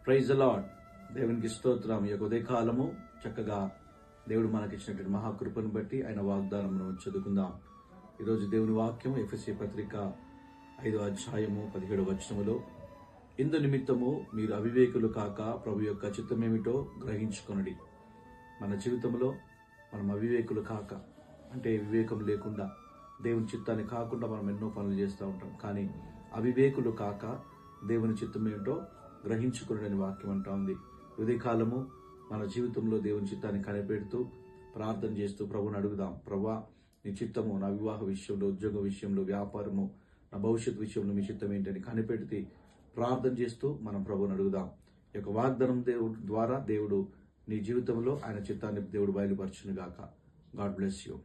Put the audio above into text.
Praise the lord. దేవునికి స్తోత్రం. ఈ యొక్క ఉదయకాలము చక్కగా దేవుడు మనకిచ్చినటువంటి మహాకృపను బట్టి ఆయన వాగ్దానమును చదువుకుందాం. ఈరోజు దేవుని వాక్యం ఎఫెసీ పత్రిక 5వ అధ్యాయము 17వ వచనములో, ఇందు నిమిత్తము మీరు అవివేకులు కాక ప్రభు యొక్క చిత్తమేమిటో గ్రహించుకొనుడి. మన జీవితంలో మనం అవివేకులు కాక, అంటే వివేకం లేకుండా, దేవుని చిత్తాన్ని కాకుండా మనం ఎన్నో పనులు చేస్తూ ఉంటాం. కానీ అవివేకులు కాక దేవుని చిత్తమేమిటో గ్రహించుకుని వాక్యం అంటా ఉంది. ఉదయకాలము మన జీవితంలో దేవుని చిత్తాన్ని కనిపెడుతూ ప్రార్థన చేస్తూ ప్రభుని అడుగుదాం. ప్రభువా, నీ చిత్తము నా వివాహ విషయంలో, ఉద్యోగ విషయంలో, వ్యాపారము, నా భవిష్యత్ విషయంలో మీ చిత్తం ఏంటని కనిపెడితే ప్రార్థన చేస్తూ మనం ప్రభుని అడుగుదాం. ఈ యొక్క వాగ్దానం దేవుడు ద్వారా దేవుడు నీ జీవితంలో ఆయన చిత్తాన్ని దేవుడు బయలుపరచును గాక. God bless you.